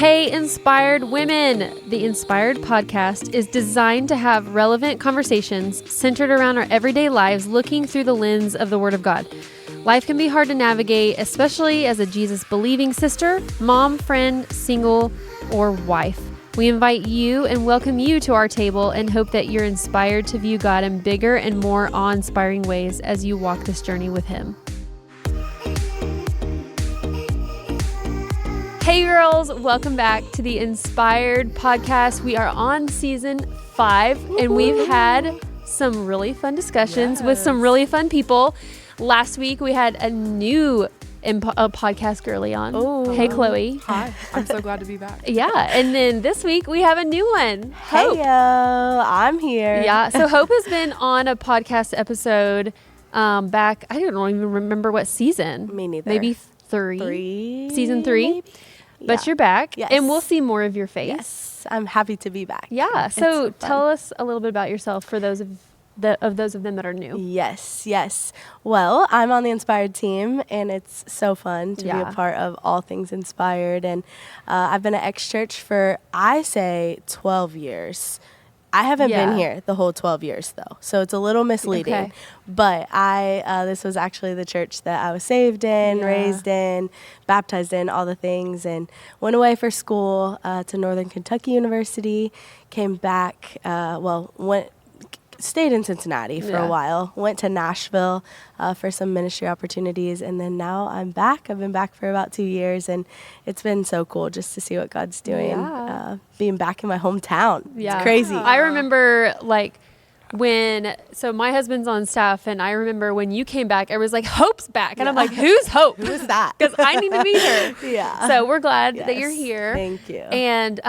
Hey, Inspired Women! The Inspired podcast is designed to have relevant conversations centered around our everyday lives, looking through the lens of the Word of God. Life can be hard to navigate, especially as a Jesus-believing sister, mom, friend, single, or wife. We invite you and welcome you to our table and hope that you're inspired to view God in bigger and more awe-inspiring ways as you walk this journey with Him. Hey girls, welcome back to the Inspired podcast. We are on season 5 and we've had some really fun discussions with some really fun people. Last week we had a new podcast girly on. Ooh. Hey Chloe. Hi, I'm so glad to be back. Yeah, and then this week we have a new one. Hope. Hey yo, I'm here. Yeah, so Hope has been on a podcast episode back, I don't even remember what season. Me neither. Maybe season 3. Maybe? But Yeah. you're back, Yes. and we'll see more of your face. Yes, I'm happy to be back. Yeah. It's So fun. tell us a little bit about yourself for those of them that are new. Yes. Well, I'm on the Inspired team, and it's so fun to be Yeah. a part of all things Inspired. And I've been at X Church for, I say, 12 years. I haven't been here the whole 12 years, though, so it's a little misleading. Okay. But this was actually the church that I was saved in, raised in, baptized in, all the things, and went away for school to Northern Kentucky University, came back, stayed in Cincinnati for a while, went to Nashville for some ministry opportunities, and then now I'm back. I've been back for about 2 years, and it's been so cool just to see what God's doing, being back in my hometown. Yeah. It's crazy. I remember so my husband's on staff, and I remember when you came back, I was like, Hope's back. And I'm like, who's Hope? Who's that? Because I need to be here. Yeah. So we're glad that you're Yes. here. Thank you. And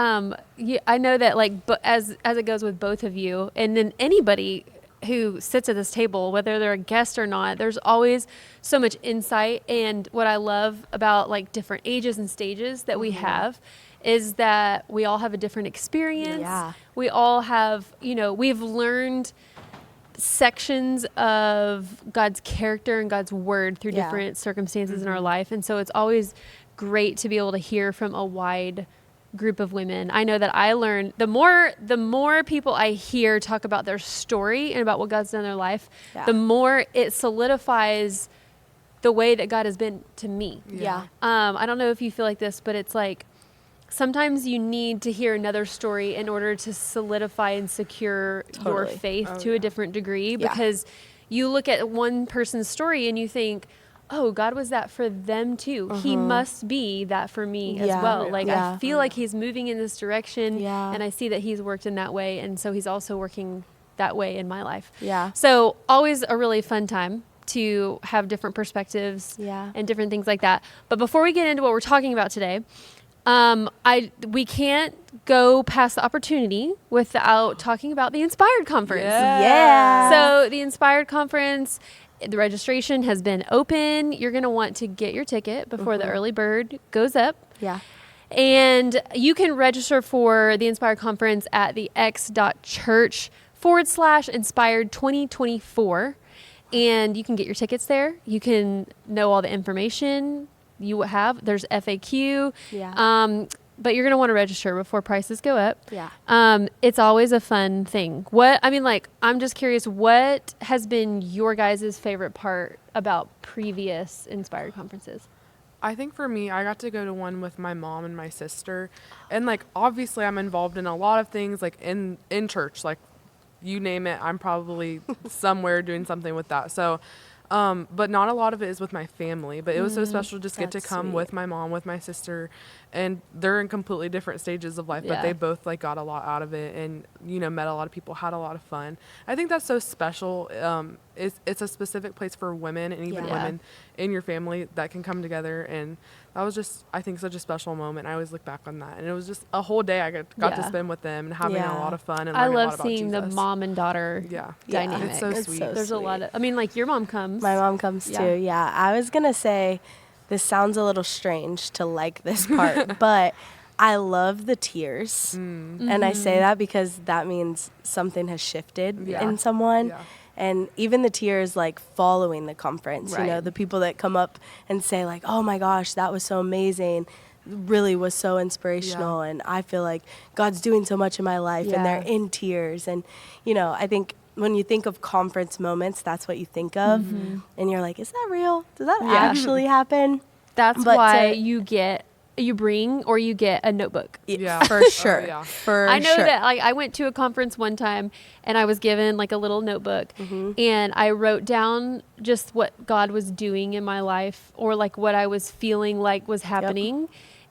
I know that as it goes with both of you, and then anybody who sits at this table, whether they're a guest or not, there's always so much insight. And what I love about different ages and stages that we have is that we all have a different experience. Yeah. We all have, we've learned sections of God's character and God's word through different circumstances in our life. And so it's always great to be able to hear from a wide group of women. I know that I learn the more people I hear talk about their story and about what God's done in their life, the more it solidifies the way that God has been to me. Yeah. I don't know if you feel like this, but it's like sometimes you need to hear another story in order to solidify and secure your faith to a different degree, because you look at one person's story and you think, oh, God was that for them too. He must be that for me as well. I feel like He's moving in this direction, and I see that He's worked in that way, and so He's also working that way in my life. Yeah. So always a really fun time to have different perspectives and different things like that. But before we get into what we're talking about today, we can't go past the opportunity without talking about the Inspired Conference. Yeah. So the Inspired Conference, the registration has been open. You're going to want to get your ticket before the early bird goes up. Yeah. And you can register for the Inspired Conference at the x.church/Inspired 2024. And you can get your tickets there. You can know all the information you have. There's FAQ. Yeah. But you're going to want to register before prices go up. Yeah. It's always a fun thing. I'm just curious, what has been your guys' favorite part about previous Inspired conferences? I think for me, I got to go to one with my mom and my sister. And obviously I'm involved in a lot of things in church, you name it, I'm probably somewhere doing something with that. So, but not a lot of it is with my family, but it was so special to just get to come with my mom, with my sister, and they're in completely different stages of life, but they both got a lot out of it, and met a lot of people, had a lot of fun. I think that's so special. It's a specific place for women, and even women in your family that can come together, and that was just, I think, such a special moment. I always look back on that, and it was just a whole day I got to spend with them and having a lot of fun and learning a lot about seeing Jesus. the mom and daughter dynamic. It's so sweet. There's a lot of, your mom comes. My mom comes too. Yeah. I was going to say, this sounds a little strange to like this part, but I love the tears. And I say that because that means something has shifted in someone. Yeah. And even the tears following the conference, the people that come up and say oh my gosh, that was so amazing. really was so inspirational. And I feel like God's doing so much in my life, and they're in tears. And, you know, I think when you think of conference moments, that's what you think of. And you're like, is that real? Does that actually happen? That's But why you get a notebook. Yeah. For sure. I know that, like, I went to a conference one time and I was given like a little notebook, and I wrote down just what God was doing in my life, or like what I was feeling like was happening.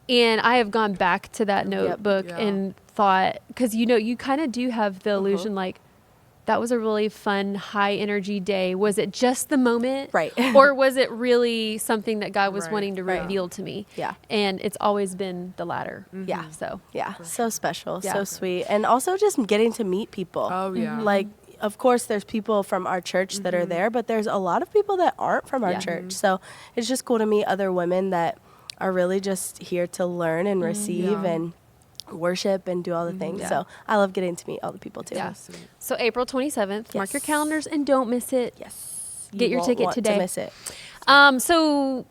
And I have gone back to that notebook and thought, because, you know, you kind of do have the illusion, like, that was a really fun, high energy day. Was it just the moment? Right. Or was it really something that God was wanting to reveal to me? Yeah. And it's always been the latter. Yeah. So. Yeah. So special. So sweet. And also just getting to meet people. Oh, yeah. Like, of course, there's people from our church that are there, but there's a lot of people that aren't from our church. So it's just cool to meet other women that are really just here to learn and receive and worship and do all the things. So I love getting to meet all the people too. Yeah. So April 27th, mark your calendars and don't miss it. Yes. Get your ticket want today. To miss it. So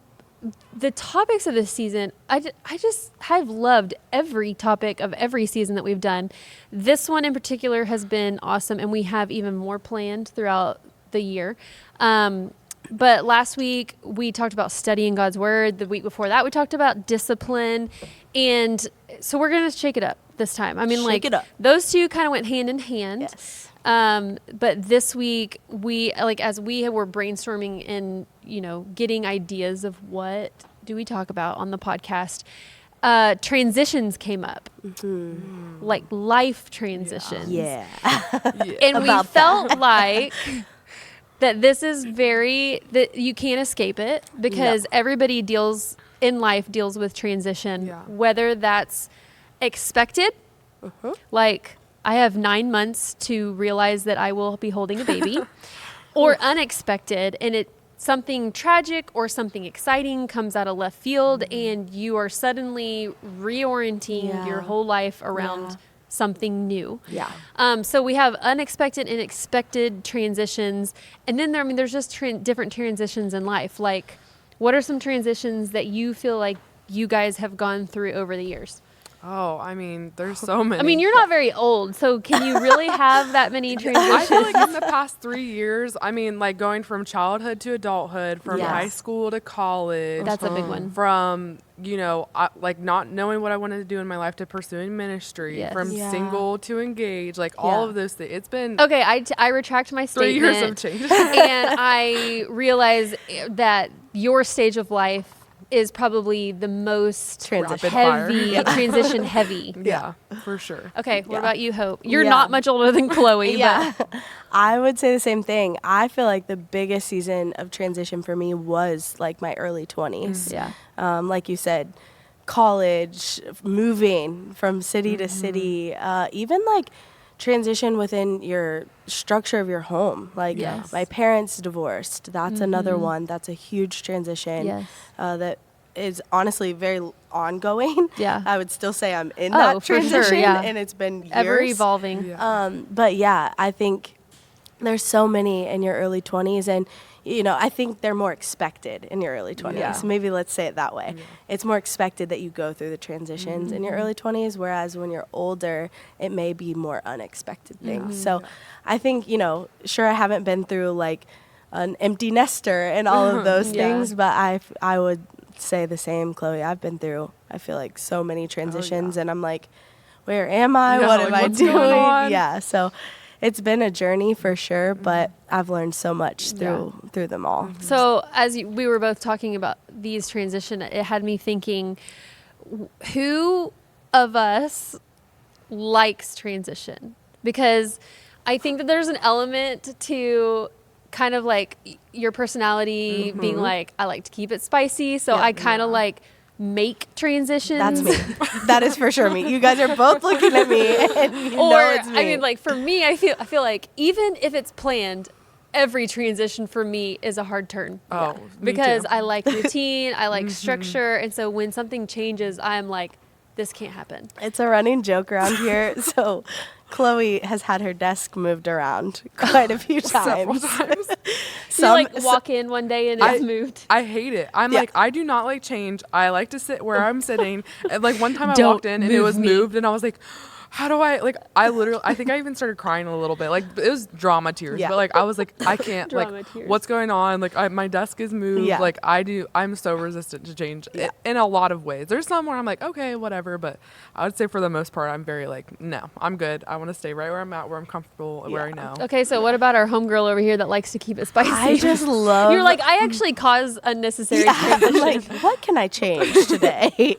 the topics of this season, I've loved every topic of every season that we've done. This one in particular has been awesome, and we have even more planned throughout the year. But last week we talked about studying God's word. The week before that we talked about discipline. And so we're going to shake it up this time. I mean, Shake it up. those two kind of went hand in hand. Yes. But this week we, like, as we were brainstorming and, you know, getting ideas of what do we talk about on the podcast, transitions came up, like life transitions. Yeah. And we felt like that this is that you can't escape it, because everybody deals with transition, whether that's expected, like I have 9 months to realize that I will be holding a baby, or unexpected, and something tragic or something exciting comes out of left field, and you are suddenly reorienting your whole life around something new. So we have unexpected and expected transitions, and then there's just different transitions in life. Like, what are some transitions that you feel like you guys have gone through over the years? Oh, I mean, there's so many. I mean, you're not very old, so can you really have that many transitions? I feel like in the past 3 years, I mean, like going from childhood to adulthood, from high school to college. That's a big one. From, you know, like not knowing what I wanted to do in my life to pursuing ministry. From single to engaged, like all of those things. It's been okay. I retract my 3 statement. years of change. And I realize that your stage of life is probably the most transition heavy. Yeah, for sure. Okay, what about you, Hope? You're not much older than Chloe. But I would say the same thing. I feel like the biggest season of transition for me was like my early 20s. Like you said, college, moving from city to city, even like transition within your structure of your home. Like my parents divorced. That's another one. That's a huge transition that is honestly very ongoing. I would still say I'm in that transition, and it's been years. Ever evolving. But yeah, I think there's so many in your early 20s, and you know, I think they're more expected in your early 20s. Maybe let's say it that way. It's more expected that you go through the transitions in your early 20s, whereas when you're older, it may be more unexpected things. So I think, you know, sure, I haven't been through like an empty nester and all of those things, but I would say the same, Chloe. I've been through, I feel like, so many transitions, and I'm like, where am I? What am I doing? So it's been a journey for sure, but I've learned so much through them all. So as we were both talking about these transition, it had me thinking, who of us likes transition? Because I think that there's an element to kind of like your personality being like, I like to keep it spicy, so I kind of like make transitions. That's me. That is for sure me. You guys are both looking at me, and you know it's me. I mean, like for me, I feel like even if it's planned, every transition for me is a hard turn. Because I like routine, I like structure, and so when something changes, I'm like, this can't happen. It's a running joke around here. So, Chloe has had her desk moved around quite a few Several times. times. You like walk in one day and it's moved. I hate it. I'm Yeah. like, I do not like change. I like to sit where I'm sitting. And like one time I Don't walked in and it move was me. moved and I was like, how do I, like, I think I even started crying a little bit. Like, it was drama tears. Yeah. But like, I was like, I can't, Drama like, tears. what's going on? Like, my desk is moved. Yeah. Like, I'm so resistant to change Yeah. in a lot of ways. There's some where I'm like, okay, whatever. But I would say for the most part, I'm very like, no, I'm good. I want to stay right where I'm at, where I'm comfortable, where I know. Okay, so what about our homegirl over here that likes to keep it spicy? I just love. You're like, I actually cause unnecessary Yeah, I'm transition. like, what can I change today?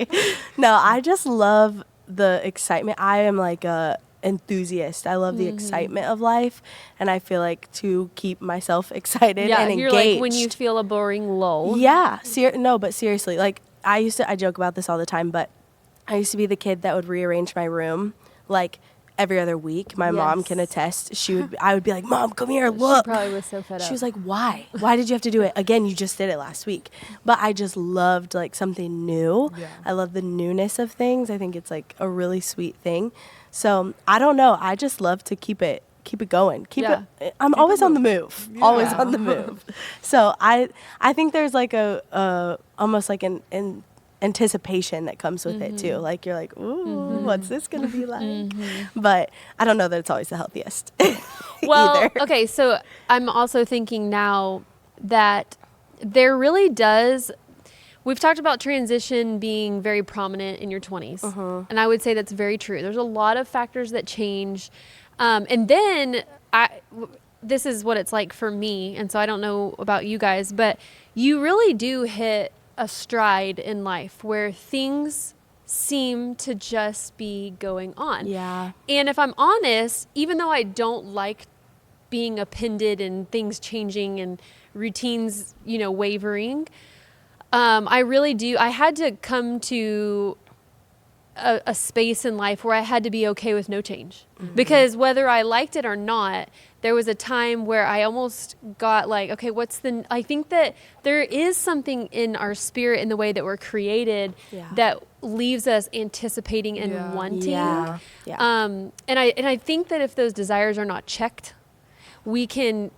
No, I just love the excitement. I am like a enthusiast. I love the excitement of life, and I feel like to keep myself excited yeah, and you're engaged. like when you feel a boring lull. Yeah, no, but seriously, like I joke about this all the time, but I used to be the kid that would rearrange my room like every other week. My mom Yes. can attest. I would be like, Mom, come here, She look. probably was so fed up. She was like, why? Why did you have to do it? Again, you just did it last week. But I just loved like something new. Yeah. I love the newness of things. I think it's like a really sweet thing. So I don't know. I just love to keep it going. I'm always on the move. Always Yeah. on the move. So I think there's like a almost like an anticipation that comes with it too. Like you're like, ooh, what's this gonna be like? But I don't know that it's always the healthiest. Well, either. okay, so I'm also thinking now that there really does. We've talked about transition being very prominent in your 20s, and I would say that's very true. There's a lot of factors that change, and then this is what it's like for me, and so I don't know about you guys, but you really do hit a stride in life where things seem to just be going on. Yeah. And if I'm honest, even though I don't like being appended and things changing and routines, wavering, I really do. I had to come to a space in life where I had to be okay with no change. Because whether I liked it or not, there was a time where I almost got like, okay, I think that there is something in our spirit in the way that we're created that leaves us anticipating and wanting. Yeah. And I think that if those desires are not checked, we can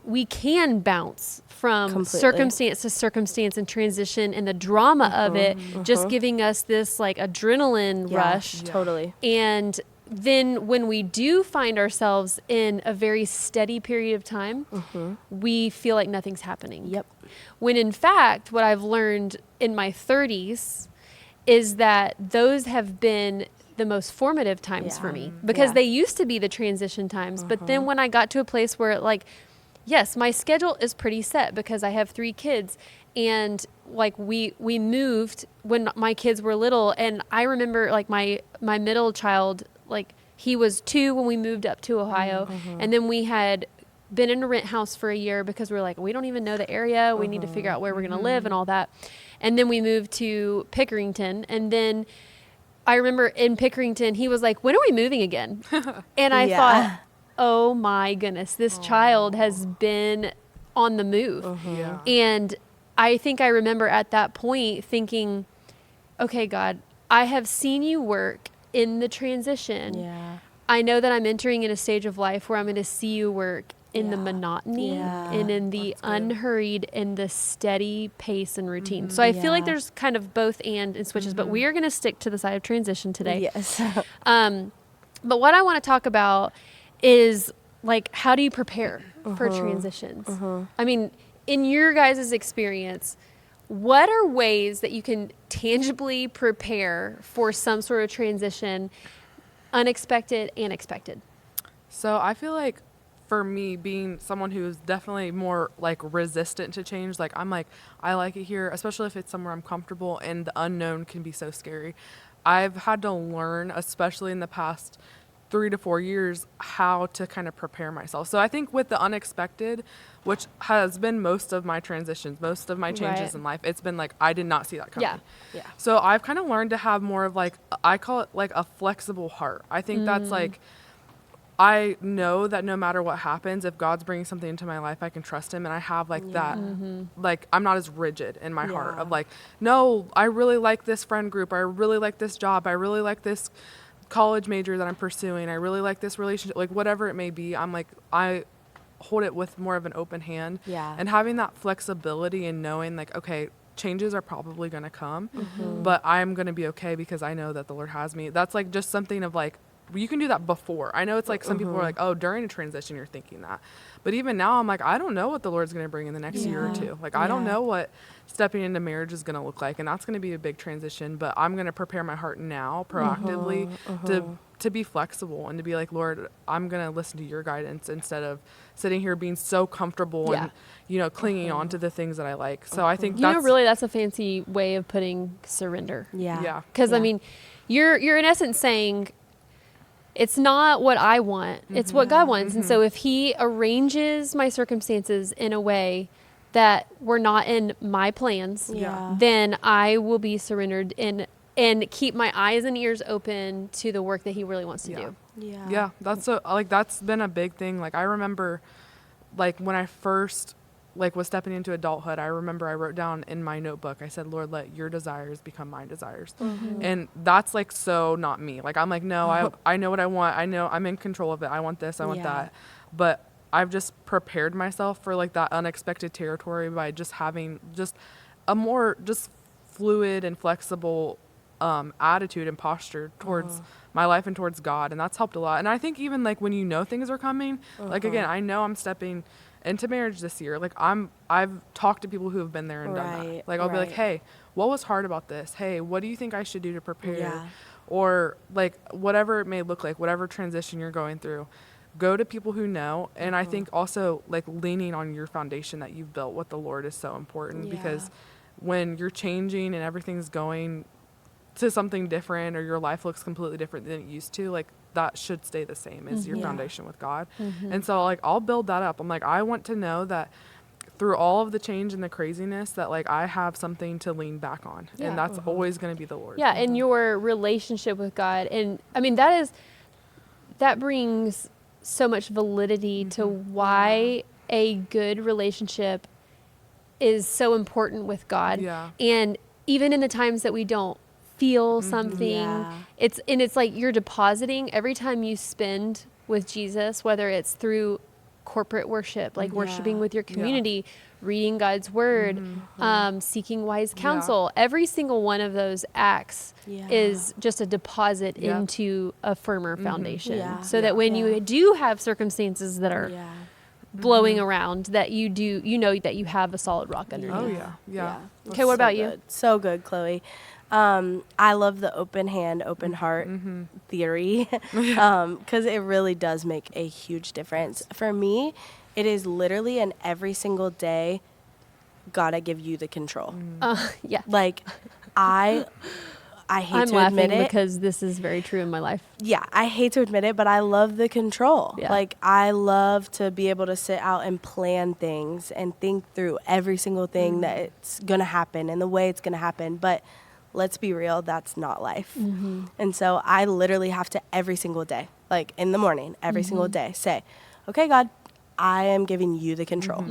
bounce from Completely. circumstance to circumstance and transition, and the drama of it just giving us this like adrenaline rush. Totally. And then when we do find ourselves in a very steady period of time, we feel like nothing's happening. Yep. When in fact, what I've learned in my 30s is that those have been the most formative times for me, because they used to be the transition times. But then when I got to a place where like, yes, my schedule is pretty set because I have 3 kids, and like we moved when my kids were little, and I remember like my middle child, like he was 2 when we moved up to Ohio, and then we had been in a rent house for a year because we were like, we don't even know the area. We need to figure out where we're going to live and all that. And then we moved to Pickerington, and then I remember in Pickerington, he was like, when are we moving again? And I thought, oh my goodness, this child has been on the move. Yeah. And I think I remember at that point thinking, okay, God, I have seen you work in the transition. Yeah. I know that I'm entering in a stage of life where I'm going to see you work in the monotony and in the unhurried and the steady pace and routine. So I feel like there's kind of both and switches, but we are going to stick to the side of transition today. Yes. But what I want to talk about is like, how do you prepare for transitions? I mean, in your guys' experience, what are ways that you can tangibly prepare for some sort of transition, unexpected and expected? So I feel like for me, being someone who's definitely more like resistant to change, like I'm like, I like it here, especially if it's somewhere I'm comfortable, and the unknown can be so scary. I've had to learn, especially in the past 3 to 4 years, how to kind of prepare myself. So I think with the unexpected, which has been most of my transitions, most of my changes in life, it's been like, I did not see that coming. Yeah. So I've kind of learned to have more of like, I call it like a flexible heart. I think that's like, I know that no matter what happens, if God's bringing something into my life, I can trust him. And I have like that, like I'm not as rigid in my heart of like, no, I really like this friend group. I really like this job. I really like this college major that I'm pursuing. I really like this relationship, like whatever it may be. I'm like, I hold it with more of an open hand. Yeah. And having that flexibility and knowing like, okay, changes are probably going to come, but I'm going to be okay because I know that the Lord has me. That's like just something of like, you can do that before. I know it's like some people are like, oh, during a transition, you're thinking that. But even now I'm like, I don't know what the Lord's going to bring in the next year or two. Like, I don't know what stepping into marriage is going to look like. And that's going to be a big transition, but I'm going to prepare my heart now proactively to be flexible and to be like, Lord, I'm going to listen to your guidance instead of sitting here being so comfortable and, you know, clinging on to the things that I like. So I think that's, really, that's a fancy way of putting surrender. yeah. Because I mean, you're in essence saying, it's not what I want, it's what God wants. And so if he arranges my circumstances in a way that were not in my plans, then I will be surrendered and keep my eyes and ears open to the work that he really wants to do. Yeah, that's been a big thing. Like, I remember, like, when I first, like, was stepping into adulthood, I remember I wrote down in my notebook, I said, Lord, let your desires become my desires. And that's, like, so not me. Like, I'm like, no, I know what I want. I know I'm in control of it. I want this. I want that. But I've just prepared myself for, like, that unexpected territory by just having just a more just fluid and flexible attitude and posture towards my life and towards God. And that's helped a lot. And I think even like when you know things are coming, like, again, I know I'm stepping into marriage this year. Like, I've talked to people who have been there and done that. Like, I'll be like, hey, what was hard about this? Hey, what do you think I should do to prepare? Or like whatever it may look like, whatever transition you're going through, go to people who know. And I think also like leaning on your foundation that you've built with the Lord is so important, because when you're changing and everything's going to something different, or your life looks completely different than it used to, like, that should stay the same as your foundation with God. And so, like, I'll build that up. I'm like, I want to know that through all of the change and the craziness, that like I have something to lean back on, and that's always going to be the Lord. And your relationship with God. And I mean, that brings so much validity to why a good relationship is so important with God. And even in the times that we don't feel something, it's like you're depositing every time you spend with Jesus, whether it's through corporate worship, like worshiping with your community, reading God's word, seeking wise counsel. Every single one of those acts is just a deposit into a firmer foundation, so that when you do have circumstances that are blowing around, that you know that you have a solid rock underneath. Okay, what about you? So good, Chloe. I love the open hand, open heart theory, because it really does make a huge difference. For me, it is literally an every single day, God, I give you the control. Like, I hate I'm to laughing admit it, because this is very true in my life. I hate to admit it, but I love the control. Like, I love to be able to sit out and plan things and think through every single thing that it's going to happen and the way it's going to happen. But let's be real, that's not life. And so I literally have to every single day, like in the morning, every single day, say, okay, God, I am giving you the control.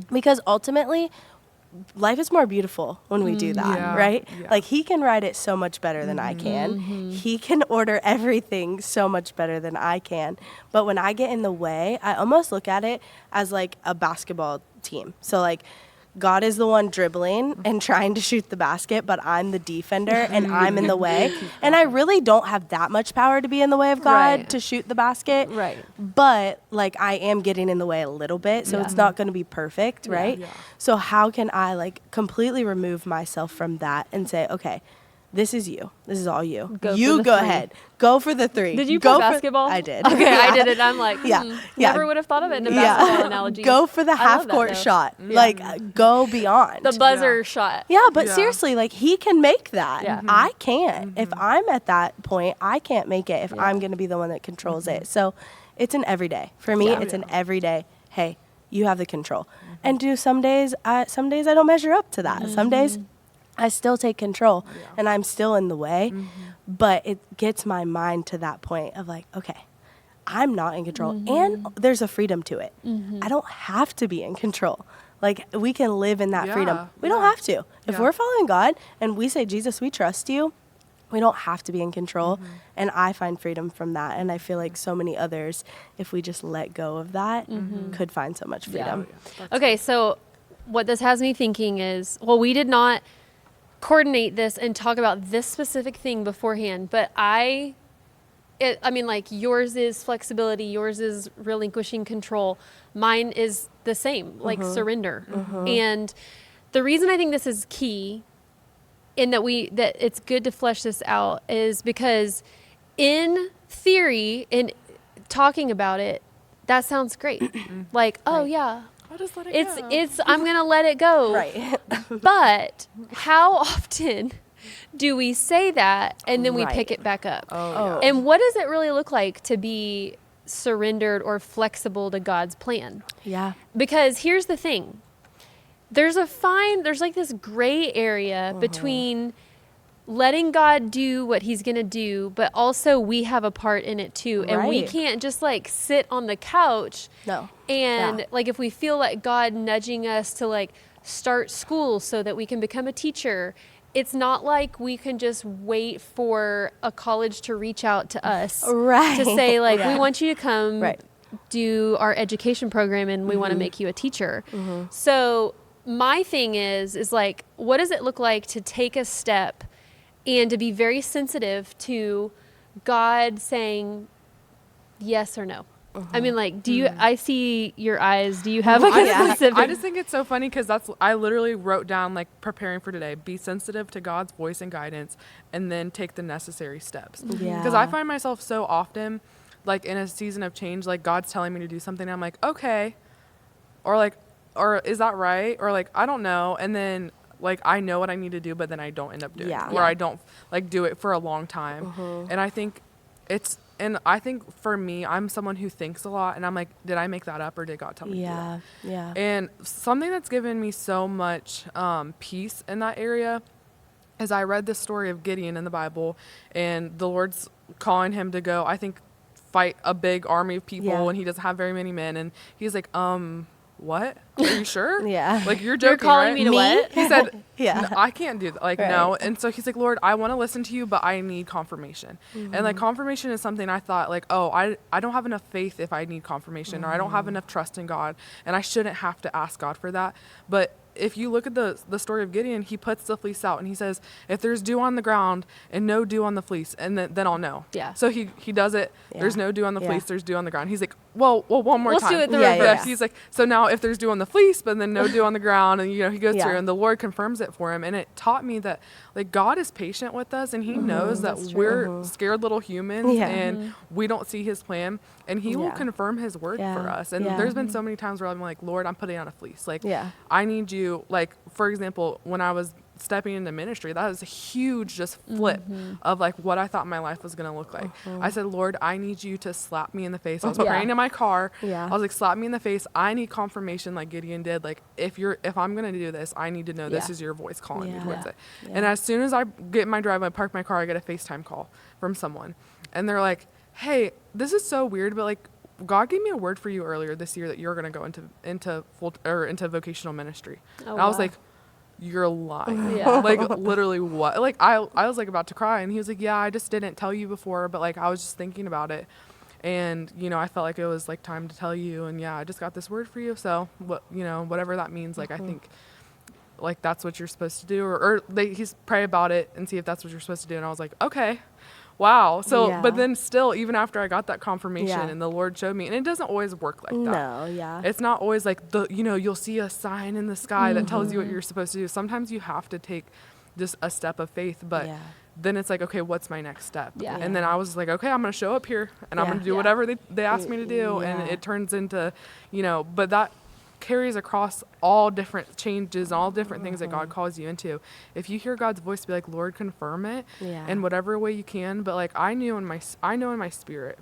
Because ultimately, life is more beautiful when we do that, right? Like, he can write it so much better than I can. He can order everything so much better than I can. But when I get in the way, I almost look at it as like a basketball team. So like, God is the one dribbling and trying to shoot the basket, but I'm the defender and I'm in the way. And I really don't have that much power to be in the way of God to shoot the basket. But like, I am getting in the way a little bit, so it's not going to be perfect, right? So how can I like completely remove myself from that and say, okay, this is you. This is all you. You go ahead. Go for the three. Did you play basketball? I did. Okay, I did it. I'm like, never would have thought of it in a basketball analogy. Go for the half-court shot. Like, go beyond. The buzzer shot. Yeah, but seriously, like, he can make that. I can't. If I'm at that point, I can't make it if I'm going to be the one that controls it. So it's an everyday. For me, it's an everyday, hey, you have the control. And do some days I don't measure up to that. Some days I still take control and I'm still in the way, but it gets my mind to that point of like, okay, I'm not in control, and there's a freedom to it. I don't have to be in control. Like, we can live in that freedom. We don't have to. If we're following God and we say, Jesus, we trust you, we don't have to be in control. And I find freedom from that. And I feel like so many others, if we just let go of that, could find so much freedom. Okay, so what this has me thinking is, well, we did not coordinate this and talk about this specific thing beforehand, but I mean, like, yours is flexibility, yours is relinquishing control. Mine is the same, like surrender. And the reason I think this is key in that it's good to flesh this out is because in theory, in talking about it, that sounds great. Like, oh yeah, I'll just let it go. I'm going to let it go. Right. But how often do we say that and then we pick it back up? Oh. And what does it really look like to be surrendered or flexible to God's plan? Yeah. Because here's the thing. There's like this gray area between letting God do what he's going to do, but also we have a part in it too. And we can't just like sit on the couch. No. And like, if we feel like God nudging us to like start school so that we can become a teacher, it's not like we can just wait for a college to reach out to us to say like, we want you to come do our education program and we want to make you a teacher. So my thing is like, what does it look like to take a step and to be very sensitive to God saying yes or no? I mean, like, I see your eyes. Do you have like a specific? I just think it's so funny because I literally wrote down, like, preparing for today, be sensitive to God's voice and guidance, and then take the necessary steps. Because I find myself so often, like, in a season of change, like, God's telling me to do something, and I'm like, okay. Or is that right? Or like, I don't know. And then like, I know what I need to do, but then I don't end up doing it. Or I don't like do it for a long time. And I think for me, I'm someone who thinks a lot, and I'm like, did I make that up or did God tell me to do that? Yeah. And something that's given me so much peace in that area is I read the story of Gideon in the Bible, and the Lord's calling him to go, I think, fight a big army of people, and he doesn't have very many men. And he's like, what? Are you sure? Like, you're joking, You're calling right? me to what? He said, no, I can't do that. Like, no. And so he's like, Lord, I want to listen to you, but I need confirmation. And like, confirmation is something I thought like, oh, I don't have enough faith if I need confirmation, or I don't have enough trust in God, and I shouldn't have to ask God for that. But if you look at the story of Gideon, he puts the fleece out and he says, if there's dew on the ground and no dew on the fleece, and then I'll know. So he does it. There's no dew on the fleece, there's dew on the ground. He's like, well, one more time. Let's do it the reverse. He's like, so now if there's dew on the fleece, but then no dew on the ground, and he goes through, and the Lord confirms it for him. And it taught me that like, God is patient with us, and he knows that we're scared little humans, and we don't see his plan, and he will confirm his word for us. And there's been so many times where I'm like, Lord, I'm putting on a fleece. Like, I need you, like, for example, when I was stepping into ministry, that was a huge just flip of like what I thought my life was going to look like. I said, Lord, I need you to slap me in the face. I was praying in my car. I was like, slap me in the face. I need confirmation, like Gideon did. Like, if I'm going to do this, I need to know this is your voice calling me towards it. And as soon as I get in my driveway, park my car, I get a FaceTime call from someone, and they're like, hey, this is so weird, but like, God gave me a word for you earlier this year that you're going to go into vocational ministry. And I was like, you're lying. Like, literally what? Like, I was like about to cry, and he was like, yeah, I just didn't tell you before, but like, I was just thinking about it, and I felt like it was like time to tell you, and I just got this word for you. So whatever that means, like, I think like that's what you're supposed to do, or he's pray about it and see if that's what you're supposed to do. And I was like, okay. Wow. So, but then still, even after I got that confirmation and the Lord showed me, and it doesn't always work like that. It's not always like you'll see a sign in the sky that tells you what you're supposed to do. Sometimes you have to take just a step of faith, but then it's like, okay, what's my next step? And then I was like, okay, I'm going to show up here and I'm going to do whatever they asked me to do. And it turns into, but that carries across all different changes, all different things that God calls you into. If you hear God's voice, be like, Lord, confirm it in whatever way you can. But like, I know in my spirit,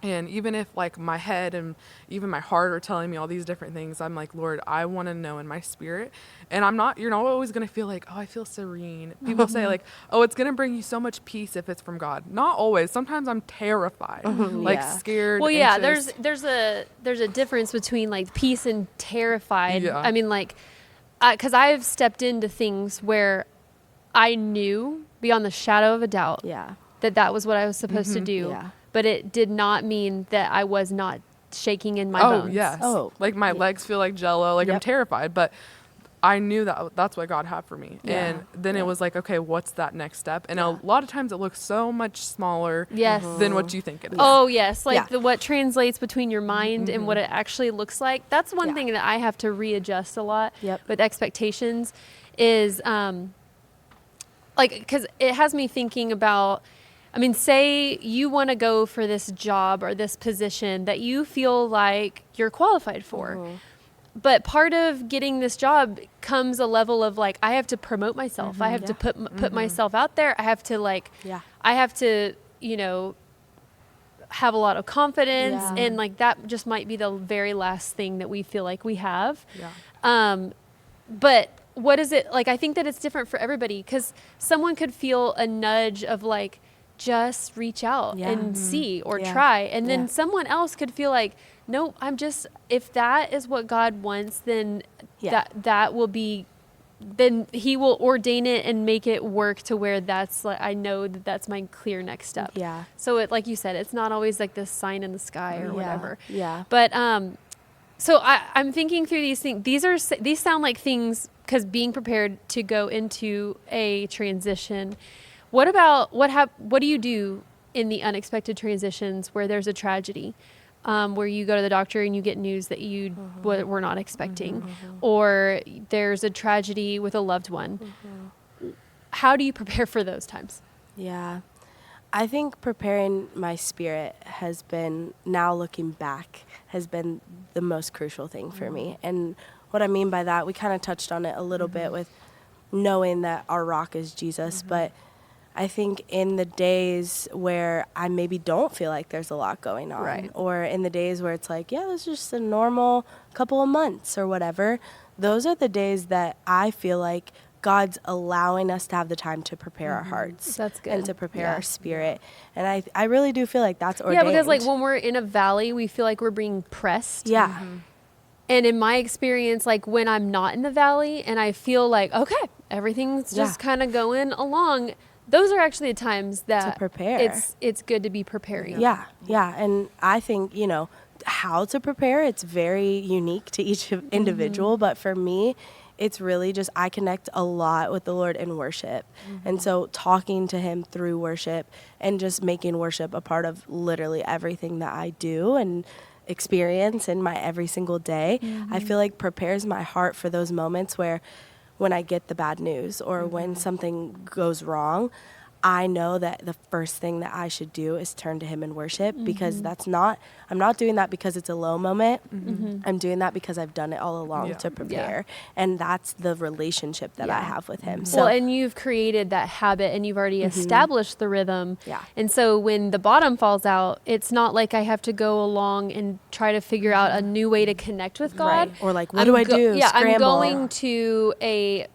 and even if like my head and even my heart are telling me all these different things, I'm like, Lord, I want to know in my spirit. And you're not always going to feel like, oh, I feel serene. People say like, oh, it's going to bring you so much peace if it's from God. Not always. Sometimes I'm terrified, like scared. Well, anxious. there's a difference between like peace and terrified. I mean, like, because I've stepped into things where I knew beyond the shadow of a doubt Yeah. that was what I was supposed to do. Yeah. But it did not mean that I was not shaking in my Oh, bones. yes. Oh, Like my legs feel like jello. Like I'm Yep. terrified, but I knew that that's what God had for me. Yeah. And then Yeah. it was like, okay, what's that next step? And Yeah. a lot of times it looks so much smaller Yes. than what you think it is. Oh, yes. Like Yeah. what translates between your mind and what it actually looks like. That's one Yeah. thing that I have to readjust a lot Yep. with expectations is like, because it has me thinking about, I mean, say you want to go for this job or this position that you feel like you're qualified for. But part of getting this job comes a level of like, I have to promote myself. I have to put myself out there. I have to like, Yeah. I have to, you know, have a lot of confidence. Yeah. And like, that just might be the very last thing that we feel like we have. Yeah. But what is it like? I think that it's different for everybody because someone could feel a nudge of like, just reach out Yeah. and see or Yeah. try. And then Yeah. someone else could feel like, no, if that is what God wants, then Yeah. that will be, then he will ordain it and make it work to where that's like, I know that that's my clear next step. Yeah. So it, like you said, it's not always like this sign in the sky or whatever. Yeah. But, so I'm thinking through these things. These sound like things, because being prepared to go into a transition. What about what do you do in the unexpected transitions where there's a tragedy, where you go to the doctor and you get news that you were not expecting, or there's a tragedy with a loved one? How do you prepare for those times? Yeah. I think preparing my spirit has been, now looking back, has been the most crucial thing for me. And what I mean by that, we kind of touched on it a little bit with knowing that our rock is Jesus, but I think in the days where I maybe don't feel like there's a lot going on, Right. or in the days where it's like, yeah, it's just a normal couple of months or whatever, those are the days that I feel like God's allowing us to have the time to prepare our hearts. That's good. And to prepare Yeah. our spirit. And I really do feel like that's ordained. Yeah, because like when we're in a valley, we feel like we're being pressed. Yeah. And in my experience, like when I'm not in the valley and I feel like, okay, everything's just Yeah. kind of going along, those are actually the times that prepare. It's good to be preparing. Yeah. And I think, how to prepare, it's very unique to each individual. But for me, it's really just, I connect a lot with the Lord in worship. And so talking to him through worship and just making worship a part of literally everything that I do and experience in my every single day, I feel like prepares my heart for those moments where when I get the bad news or when something goes wrong, I know that the first thing that I should do is turn to him in worship, because I'm not doing that because it's a low moment. I'm doing that because I've done it all along Yeah. to prepare. And that's the relationship that I have with him. So Well, and you've created that habit and you've already established the rhythm. Yeah. And so when the bottom falls out, it's not like I have to go along and try to figure out a new way to connect with God. Right. Or like, what do I do? Yeah, I'm Scramble. going to a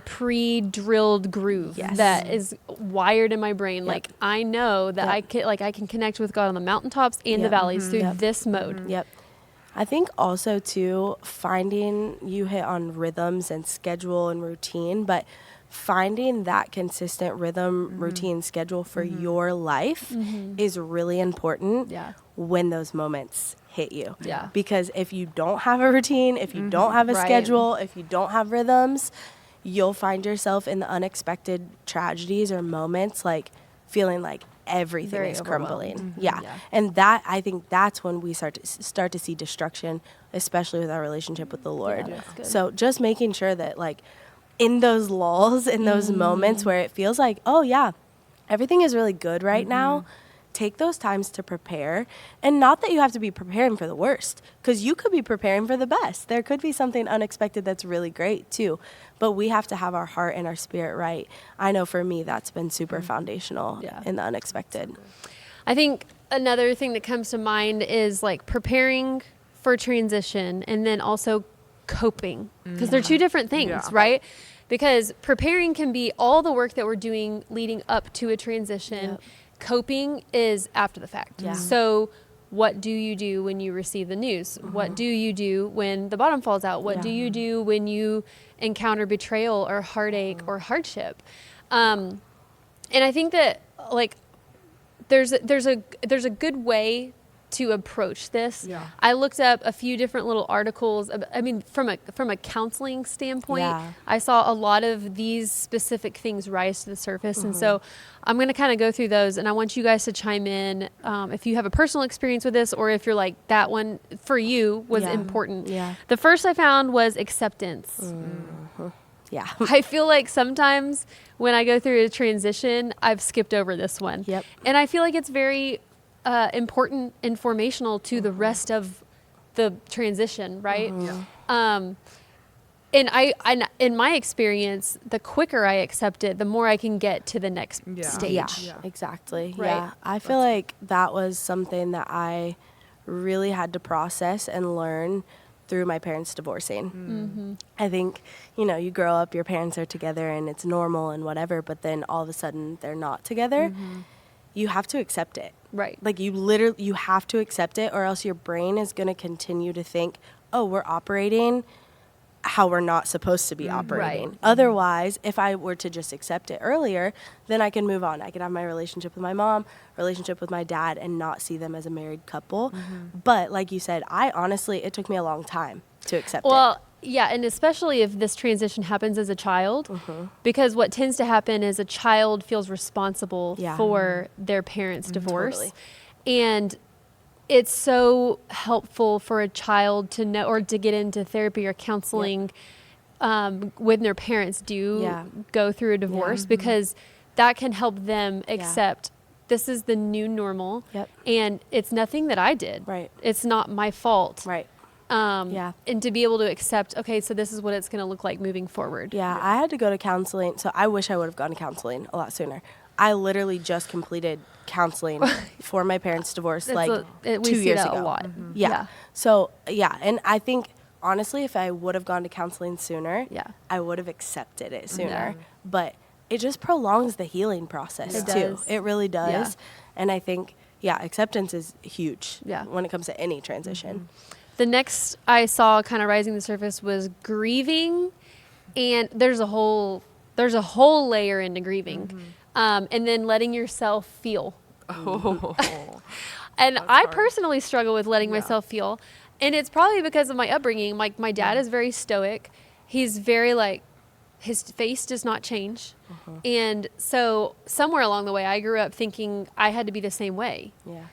pre-drilled groove Yes. that is wired in my brain. Yep. Like I know that Yep. I can connect with God on the mountaintops and the Yep. valleys through Yep. this mode. Yep. I think also too, you hit on rhythms and schedule and routine, but finding that consistent rhythm, routine, schedule for your life is really important Yeah. when those moments hit you. Yeah. Because if you don't have a routine, if you don't have a Right. schedule, if you don't have rhythms, you'll find yourself in the unexpected tragedies or moments like feeling like everything Very is overwhelmed. crumbling. Yeah. Yeah. And that, I think that's when we start to see destruction, especially with our relationship with the Lord. that's good. So just making sure that like in those lulls, in those moments where it feels like, oh yeah, everything is really good right now, take those times to prepare. And not that you have to be preparing for the worst, because you could be preparing for the best. There could be something unexpected that's really great too. But we have to have our heart and our spirit right. I know for me, that's been super foundational Yeah. in the unexpected. I think another thing that comes to mind is like preparing for transition and then also coping, because they're two different things, Yeah. right? Because preparing can be all the work that we're doing leading up to a transition. Yep. Coping is after the fact. Yeah. So what do you do when you receive the news? What do you do when the bottom falls out? What Yeah. do you do when you encounter betrayal or heartache or hardship. And I think that like there's a good way to approach this. Yeah. I looked up a few different little articles. I mean, from a counseling standpoint, Yeah. I saw a lot of these specific things rise to the surface. And so I'm going to kind of go through those, and I want you guys to chime in if you have a personal experience with this, or if you're like, that one for you was important. Yeah. The first I found was acceptance. Yeah. I feel like sometimes when I go through a transition, I've skipped over this one. Yep. And I feel like it's very important, informational to the rest of the transition, right? And in my experience, the quicker I accept it, the more I can get to the next stage. Yeah, exactly. Right. Yeah. I feel like that was something that I really had to process and learn through my parents divorcing. I think, you grow up, your parents are together and it's normal and whatever, but then all of a sudden they're not together. You have to accept it. Right. Like you have to accept it, or else your brain is going to continue to think, oh, we're operating how we're not supposed to be operating. Right. Otherwise, if I were to just accept it earlier, then I can move on. I can have my relationship with my mom, relationship with my dad, and not see them as a married couple. But like you said, it took me a long time to accept it. Well, yeah, and especially if this transition happens as a child, because what tends to happen is a child feels responsible for their parents' divorce. Totally. And it's so helpful for a child to know, or to get into therapy or counseling when their parents do go through a divorce, because that can help them accept this is the new normal, and it's nothing that I did. Right. It's not my fault. Right. And to be able to accept, okay, so this is what it's going to look like moving forward. Yeah, I had to go to counseling. So I wish I would have gone to counseling a lot sooner. I literally just completed counseling for my parents' divorce We 2 see years that ago. a lot. Yeah. So, and I think, honestly, if I would have gone to counseling sooner, I would have accepted it sooner. But it just prolongs the healing process, It too. does. It really does. Yeah. And I think, acceptance is huge Yeah. when it comes to any transition. The next I saw kind of rising to the surface was grieving, and there's a whole layer into grieving, and then letting yourself feel. And I hard. personally struggle with letting myself feel, and it's probably because of my upbringing. Like my dad is very stoic. He's very his face does not change, and so somewhere along the way, I grew up thinking I had to be the same way. Yeah.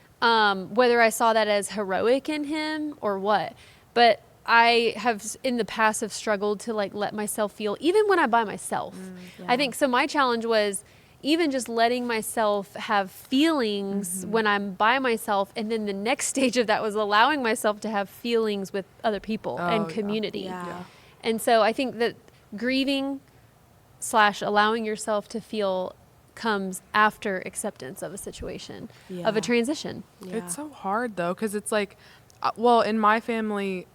Whether I saw that as heroic in him or what. But I have in the past have struggled to let myself feel, even when I'm by myself. I think so. My challenge was even just letting myself have feelings when I'm by myself. And then the next stage of that was allowing myself to have feelings with other people and community. Yeah. And so I think that grieving / allowing yourself to feel comes after acceptance of a situation, of a transition. Yeah. It's so hard though, because it's like, well, in my family,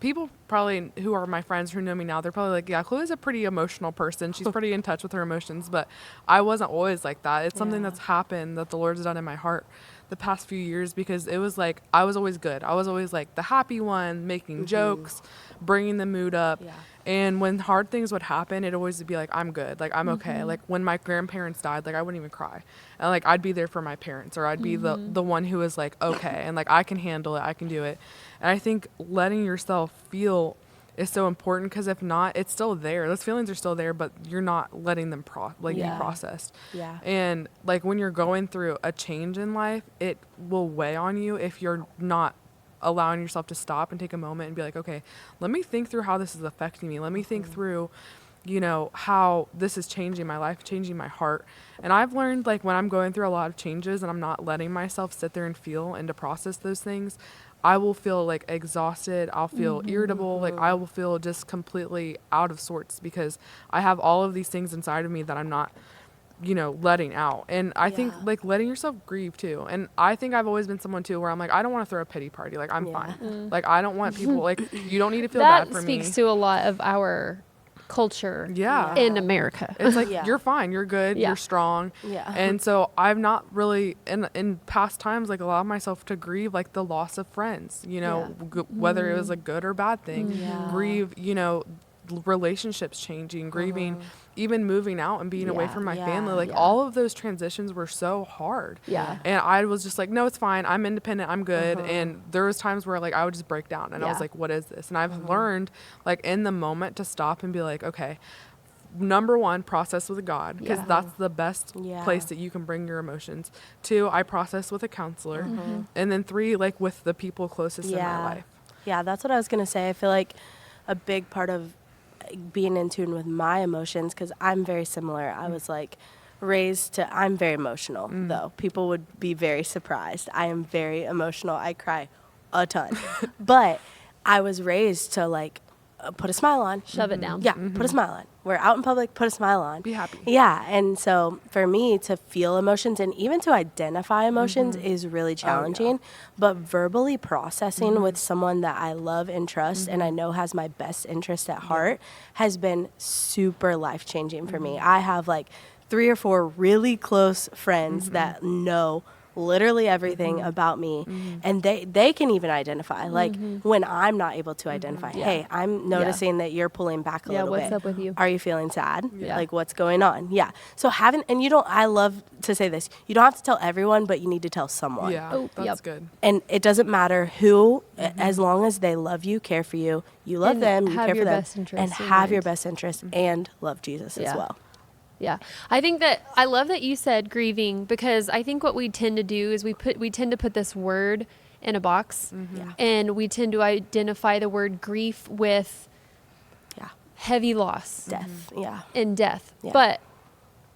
people probably who are my friends who know me now, they're probably like, yeah, Chloe's a pretty emotional person. She's pretty in touch with her emotions, but I wasn't always like that. It's something that's happened that the Lord's done in my heart the past few years, because it was like, I was always good. I was always like the happy one, making jokes, bringing the mood up. Yeah. And when hard things would happen, it'd always be like, I'm good. Like, I'm okay. Like, when my grandparents died, I wouldn't even cry. And, I'd be there for my parents, or I'd be the one who was like, okay. And, I can handle it. I can do it. And I think letting yourself feel is so important, because if not, it's still there. Those feelings are still there, but you're not letting them be processed. Yeah. And, when you're going through a change in life, it will weigh on you if you're not allowing yourself to stop and take a moment and be like, okay, let me think through how this is affecting me. Let me think through, how this is changing my life, changing my heart. And I've learned, when I'm going through a lot of changes and I'm not letting myself sit there and feel and to process those things, I will feel exhausted. I'll feel irritable. I will feel just completely out of sorts, because I have all of these things inside of me that I'm not letting out. And I think letting yourself grieve too. And I think I've always been someone too where I'm I don't want to throw a pity party. I'm fine. I don't want people you don't need to feel bad for me. That speaks to a lot of our culture in America. It's you're fine, you're good, you're strong. Yeah. And so I've not really in past times allowed myself to grieve the loss of friends, whether it was a good or bad thing. Grieve, relationships changing, grieving, even moving out and being away from my family. Like, yeah. all of those transitions were so hard. Yeah. And I was just like, no, it's fine. I'm independent. I'm good. And there was times where, like, I would just break down. And I was Yeah. like, what is this? And I've learned, like, in the moment to stop and be like, okay, number one, process with God, because Yeah. that's the best Yeah. place that you can bring your emotions. 2, I process with a counselor. And then 3, like, with the people closest in my life. Yeah, that's what I was going to say. I feel like a big part of being in tune with my emotions, because I'm very similar. I was like raised to, I'm very emotional, though. People would be very surprised. I am very emotional. I cry a ton. But I was raised to like put a smile on. Shove it down. Yeah, put a smile on. We're out in public, put a smile on. Be happy. Yeah, and so for me to feel emotions and even to identify emotions is really challenging, but verbally processing with someone that I love and trust and I know has my best interest at heart has been super life-changing for me. I have like 3 or 4 really close friends that know literally everything about me, and they can even identify like when I'm not able to identify, hey, I'm noticing that you're pulling back a little what's bit. up with you? Are you feeling sad? Yeah. Like, what's going on? Yeah. So and you don't, I love to say this, you don't have to tell everyone, but you need to tell someone. Yeah, Oh, that's yep. good. And it doesn't matter who, as long as they love you, care for you, you love And them, you have care your for them, best interest and in have your mind. best interest and love Jesus Yeah. as well. Yeah. I think that I love that you said grieving, because I think what we tend to do is we tend to put this word in a box, Yeah. and we tend to identify the word grief with Yeah. heavy loss Death. Yeah. and death. Yeah. But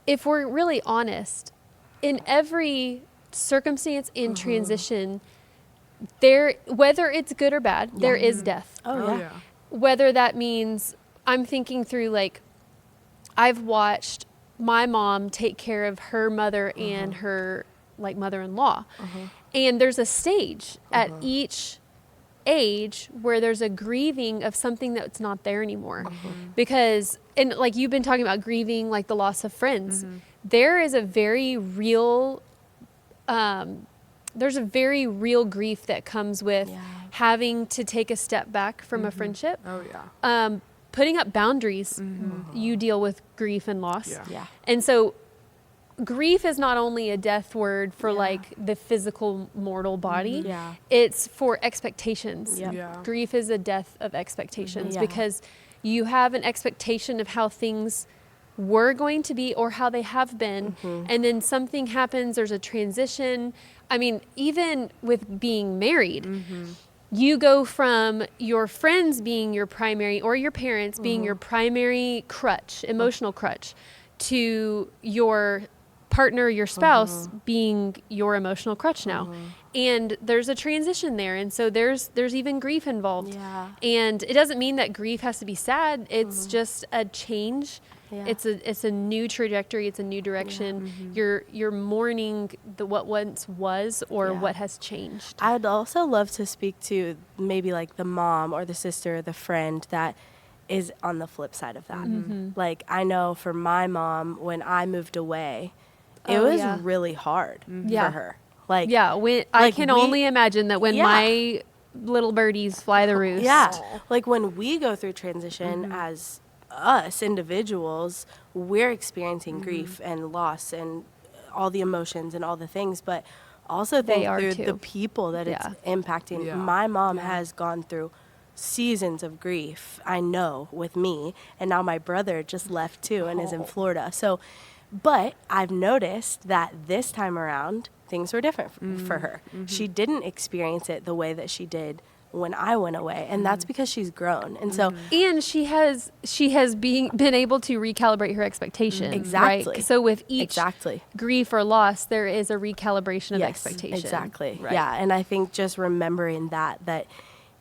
if we're really honest, in every circumstance in transition, whether it's good or bad, there is death. Oh, yeah. Whether that means, I'm thinking through, like, I've watched my mom take care of her mother and her like mother-in-law. And there's a stage at each age where there's a grieving of something that's not there anymore. Because, and like you've been talking about grieving, like the loss of friends, there is a very real, there's a very real grief that comes with having to take a step back from a friendship. Oh, yeah. Putting up boundaries, you deal with grief and loss. Yeah. Yeah. And so grief is not only a death word for like the physical mortal body, Yeah. it's for expectations. Yep. Yeah. Grief is a death of expectations Yeah. because you have an expectation of how things were going to be or how they have been. And then something happens, there's a transition. I mean, even with being married, you go from your friends being your primary or your parents being your primary crutch, emotional crutch, to your partner, your spouse being your emotional crutch now. And there's a transition there. And so there's even grief involved. Yeah. And it doesn't mean that grief has to be sad. It's just a change. Yeah. It's a new trajectory. It's a new direction. You're mourning what once was or Yeah. what has changed. I'd also love to speak to maybe like the mom or the sister or the friend that is on the flip side of that. Like, I know for my mom, when I moved away, it Oh, was yeah. really hard Yeah. for her. Like, Yeah, I like can we- only imagine that when Yeah. my little birdies fly the roost. yeah, like when we go through transition as us individuals, we're experiencing grief and loss and all the emotions and all the things, but also They think are through too. the people that it's Yeah. impacting. Yeah. My mom has gone through seasons of grief, I know, with me, and now my brother just left too and is in Florida. So, but I've noticed that this time around, things were different for her. She didn't experience it the way that she did when I went away, and that's because she's grown. And so, And she has been able to recalibrate her expectations. Exactly. Right? So with each exactly. grief or loss, there is a recalibration of Yes, expectation. exactly. Right. Yeah, and I think just remembering that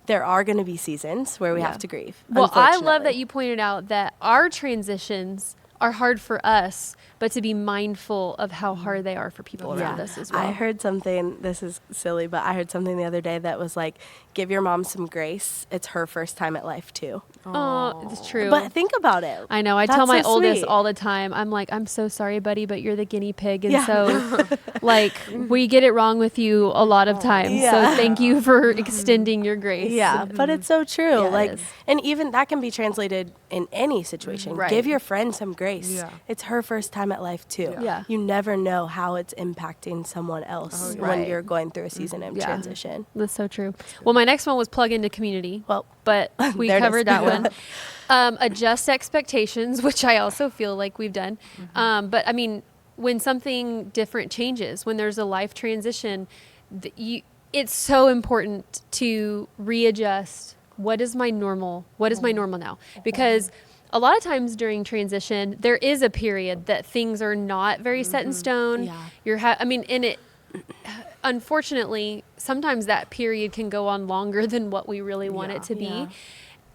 there are going to be seasons where we Yeah. have to grieve. Well, I love that unfortunately. you pointed out that our transitions are hard for us, but to be mindful of how hard they are for people around us as well. I heard something, this is silly, but I heard something the other day that was like, give your mom some grace. It's her first time at life too. Oh, it's true. But think about it. I know. I That's tell my so oldest sweet. all the time, I'm like, I'm so sorry, buddy, but you're the guinea pig. And Yeah. so, like, we get it wrong with you a lot of times. Yeah. So thank you for extending your grace. Yeah, but it's so true. Yeah, it like, is. and even that can be translated in any situation. Right. Give your friend some grace. Yeah. It's her first time at life too. Yeah. You never know how it's impacting someone else when Right. you're going through a season of Yeah. transition. That's so true. Well, my next one was plug into community. Well, But we there it is. covered that one. Adjust expectations, which I also feel like we've done. But I mean, when something different changes, when there's a life transition, it's so important to readjust. What is my normal? What is my normal now? Because a lot of times during transition, there is a period that things are not very set in stone. Yeah. And it, unfortunately, sometimes that period can go on longer than what we really want it to be. Yeah.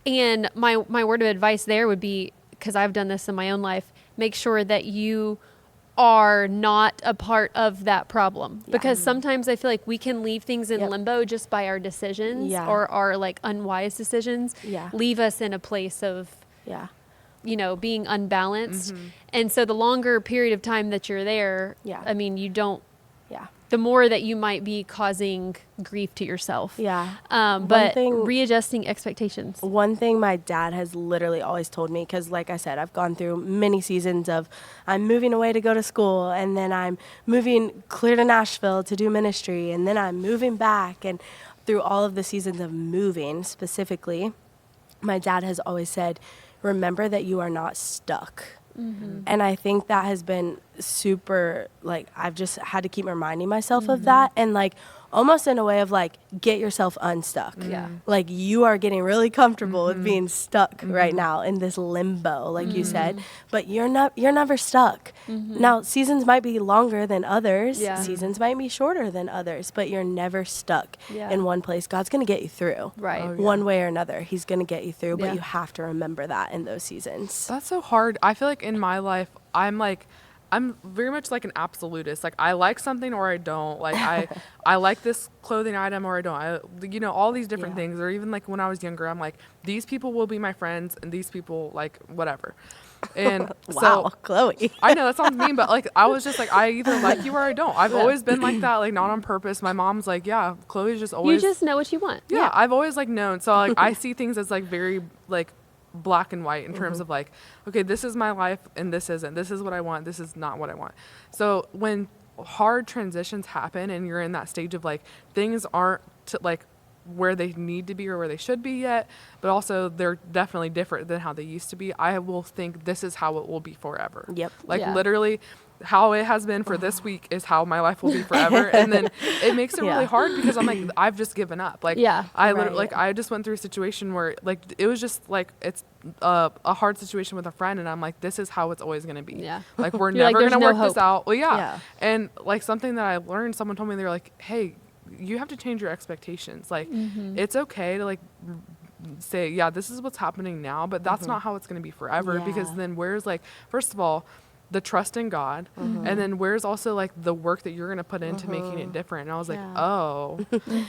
And my word of advice there would be, because I've done this in my own life, make sure that you are not a part of that problem. Because sometimes I feel like we can leave things in Yep. limbo just by our decisions Yeah. or our like unwise decisions, Yeah. leave us in a place of, Yeah. being unbalanced. And so the longer period of time that you're there, Yeah. I mean, Yeah. the more that you might be causing grief to yourself. Yeah. But thing- readjusting expectations. One thing my dad has literally always told me, because like I said, I've gone through many seasons of I'm moving away to go to school, and then I'm moving clear to Nashville to do ministry, and then I'm moving back. And through all of the seasons of moving specifically, my dad has always said, remember that you are not stuck. And I think that has been super, like, I've just had to keep reminding myself of that, and like almost in a way of like, get yourself unstuck. Yeah. Like, you are getting really comfortable with being stuck right now in this limbo, like you said, but you're never stuck. Now, seasons might be longer than others. Yeah. Seasons might be shorter than others, but you're never stuck Yeah. in one place. God's going to get you through. Right. Oh, yeah. One way or another, he's going to get you through, but Yeah. you have to remember that in those seasons. That's so hard. I feel like in my life, I'm very much like an absolutist. Like, I like something or I don't. Like, I like this clothing item or I don't. All these different Yeah. things. Or even like when I was younger, I'm like, these people will be my friends and these people, like, whatever. And Wow, so Chloe. I know that sounds mean, but like, I was just like, I either like you or I don't. I've always been like that, like, not on purpose. My mom's like, yeah, Chloe's just You always. just know what you want. Yeah, I've always like known. So like I see things as like very like black and white in terms of like, okay, this is my life and this isn't. This is what I want. This is not what I want. So when hard transitions happen and you're in that stage of like things aren't like where they need to be or where they should be yet, but also they're definitely different than how they used to be, I will think this is how it will be forever. Yep. Like Yeah. literally how it has been for this week is how my life will be forever. And then it makes it Yeah. really hard because I'm like, I've just given up. Like, Yeah. Right. like I just went through a situation where like it was just like it's a hard situation with a friend, and I'm like, this is how it's always gonna be. Yeah. Like we're You're like, never "There's gonna no work hope." this out. Well, yeah. Yeah. And like something that I learned, someone told me, they were like, hey, you have to change your expectations. Like it's okay to like say, yeah, this is what's happening now, but that's not how it's gonna be forever. Because Yeah. then where's like, first of all, the trust in God, and then where's also like the work that you're gonna put into making it different. And I was like, Yeah. oh,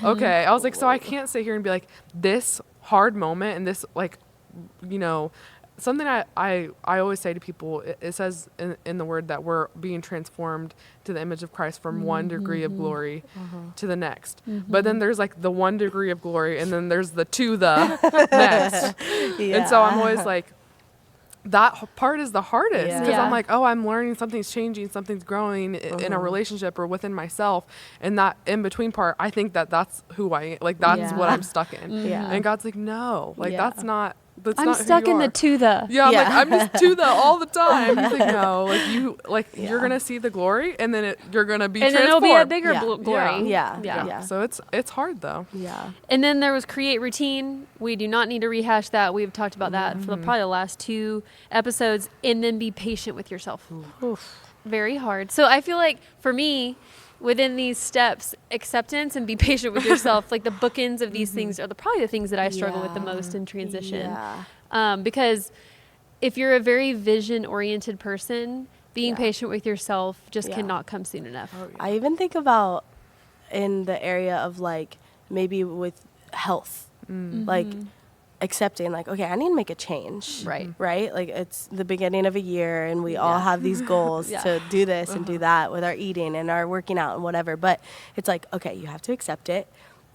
okay. I was like, so I can't sit here and be like, this hard moment and this like, something I always say to people, it says in the word that we're being transformed to the image of Christ from one degree of glory to the next. But then there's like the 1 degree of glory, and then there's the to the next. And so I'm always like, that part is the hardest because Yeah. I'm like, oh, I'm learning, something's changing, something's growing in a relationship or within myself. And that in between part, I think that's who I am. Like, that's what I'm stuck in. Yeah. And God's like, no, like, Yeah. that's not I'm not who stuck you in are. the to the. Yeah, I'm Yeah. like, I'm just to the all the time. He's like, no, like Yeah. you're gonna see the glory, and then you're gonna be And then transformed. it'll be a bigger Yeah. glory. Yeah. Yeah. Yeah. So it's hard though. Yeah. And then there was create routine. We do not need to rehash that. We've talked about that for probably the last 2 episodes. And then be patient with yourself. Very hard. So I feel like for me, within these steps, acceptance and be patient with yourself, like the bookends of these things are probably the things that I struggle with the Yeah. most in transition. Yeah. Because if you're a very vision-oriented person, being Yeah. patient with yourself just Yeah. cannot come soon enough. Oh, yeah. I even think about in the area of like maybe with health, like accepting, like, okay, I need to make a change. Right? Like, it's the beginning of a year and we all have these goals to do this and do that with our eating and our working out and whatever. But it's like, okay, you have to accept it.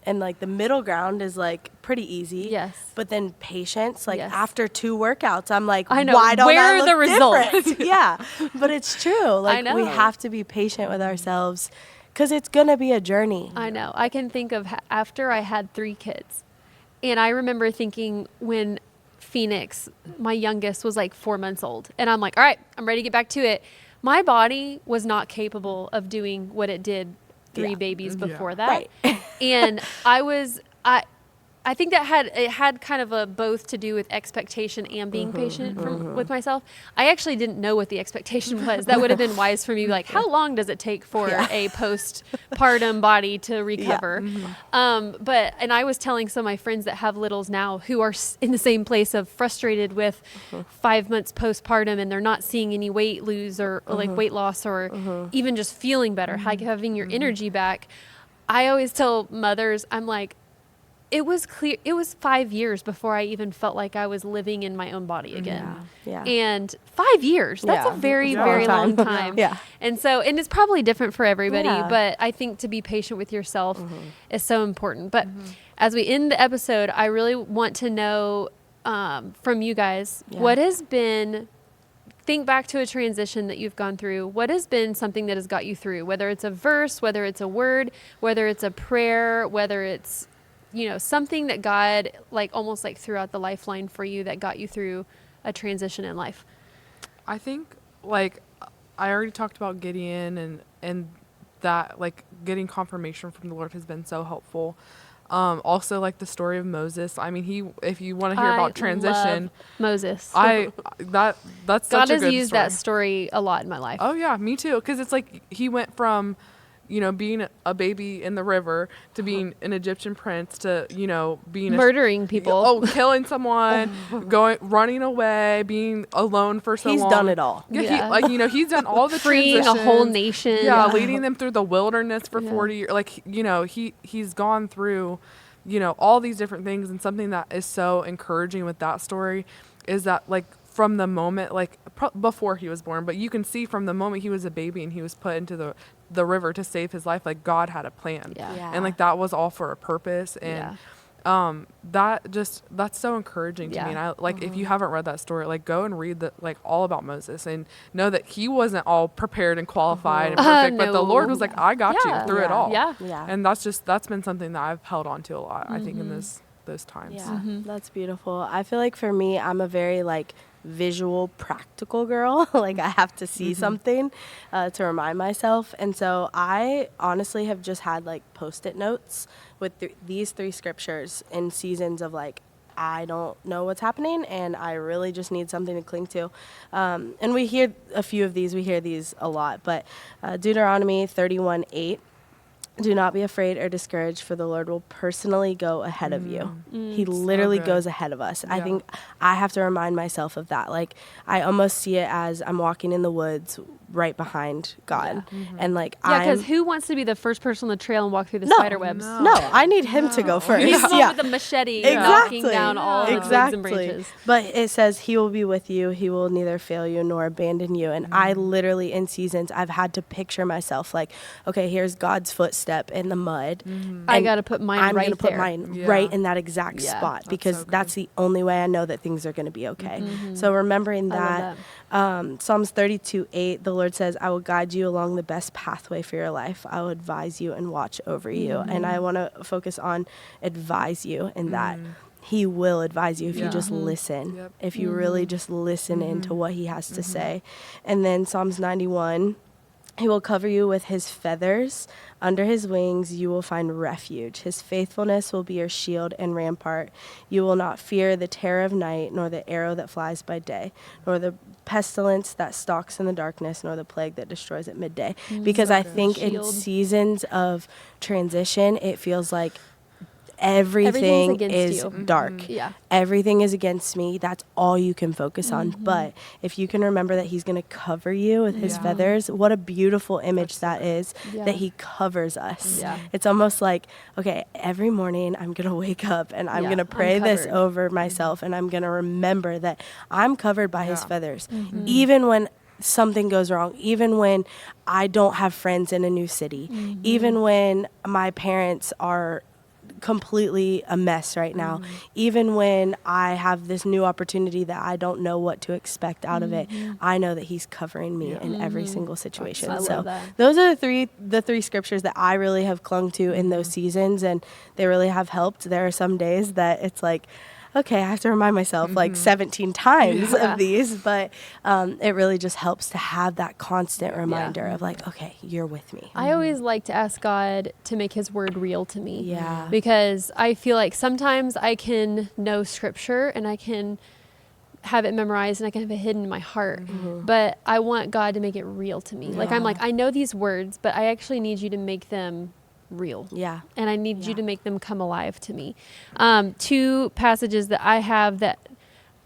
And like the middle ground is like pretty easy. Yes. But then patience, like after 2 workouts, I'm like, I know. why don't Where I are the look results? different? Yeah. But it's true. Like, we have to be patient with ourselves because it's going to be a journey. I know. I can think of after I had 3 kids. And I remember thinking when Phoenix, my youngest, was like 4 months old. And I'm like, all right, I'm ready to get back to it. My body was not capable of doing what it did 3 babies before that. Right. And I think that had kind of a both to do with expectation and being patient with myself. I actually didn't know what the expectation was. That would have been wise for me. Like, how long does it take for a postpartum body to recover? And I was telling some of my friends that have littles now who are in the same place of frustrated with 5 months postpartum and they're not seeing any weight lose or like weight loss or even just feeling better, like having your energy back. I always tell mothers, I'm like, it was 5 years before I even felt like I was living in my own body again. Yeah. And 5 years, that's a very, very long time. And so, and it's probably different for everybody, but I think to be patient with yourself is so important. But as we end the episode, I really want to know from you guys, what has been, think back to a transition that you've gone through. What has been something that has got you through, whether it's a verse, whether it's a word, whether it's a prayer, whether it's, something that God, like, almost like threw out the lifeline for you that got you through a transition in life? I think, like, I already talked about Gideon and that, like, getting confirmation from the Lord has been so helpful. Also, like, the story of Moses. I mean, if you want to hear about transition, love Moses. that's such God a good has used story. that story a lot in my life. Oh yeah, me too. Because it's like he went from, being a baby in the river to being an Egyptian prince to, being murdering people. Killing someone, running away, being alone for so long. He's done it all. Yeah. He's done all the freeing a whole nation. Yeah, leading them through the wilderness for 40 years. Like, he's gone through, all these different things. And something that is so encouraging with that story is that, like, from the moment, like, before he was born, but you can see from the moment he was a baby and he was put into the river to save his life, like, God had a plan. And, like, that was all for a purpose. And that's so encouraging to me. And I, like, if you haven't read that story, like, go and read all about Moses and know that he wasn't all prepared and qualified and perfect, but the Lord was like, I got you through it all. And that's been something that I've held on to a lot, I think, in those times. That's beautiful. I feel like for me, I'm a very, like, visual, practical girl. Like, I have to see something to remind myself. And so I honestly have just had, like, Post-it notes with these 3 scriptures in seasons of, like, I don't know what's happening and I really just need something to cling to. And we hear a few of these. We hear these a lot. But Deuteronomy 31:8. Do not be afraid or discouraged, for the Lord will personally go ahead of you. He literally goes ahead of us. I think I have to remind myself of that. Like, I almost see it as I'm walking in the woods right behind God. And, like, because who wants to be the first person on the trail and walk through the spider webs? No, I need him to go first. He's the one with the machete knocking down all the twigs and branches. But it says he will be with you. He will neither fail you nor abandon you. And I literally, in seasons, I've had to picture myself like, okay, here's God's footstep in the mud. I got to put mine I'm right gonna put mine right in that exact spot because that's the only way I know that things are going to be okay. So remembering that. Psalms 32:8, the Lord says, I will guide you along the best pathway for your life. I will advise you and watch over you. And I want to focus on advise you in that. He will advise you if you just listen, if you really just listen into what he has to say. And then Psalms 91, he will cover you with his feathers. Under his wings you will find refuge. His faithfulness will be your shield and rampart. You will not fear the terror of night, nor the arrow that flies by day, nor the pestilence that stalks in the darkness, nor the plague that destroys at midday. Because I think in seasons of transition, it feels like everything against is you. dark. Yeah. Everything is against me. That's all you can focus on. But if you can remember that he's going to cover you with his feathers, what a beautiful image that is, Yeah. that he covers us. Yeah. It's almost like, okay, every morning I'm going to wake up and I'm Yeah, going to I'm pray this covered. over myself, and I'm going to remember that I'm covered by his Yeah. feathers. Even when something goes wrong, even when I don't have friends in a new city, even when my parents are completely a mess right now, even when I have this new opportunity that I don't know what to expect out of it, I know that he's covering me in every single situation. I So love that. those are the three scriptures that I really have clung to in those seasons, and they really have helped. There are some days that it's like, okay, I have to remind myself like 17 times Yeah. of these, but it really just helps to have that constant reminder of like, okay, you're with me. I always like to ask God to make his word real to me. Yeah. Because I feel like sometimes I can know scripture and I can have it memorized and I can have it hidden in my heart. But I want God to make it real to me. Like I'm like, I know these words, but I actually need you to make them real. Yeah. And I need you to make them come alive to me. Two passages that I have that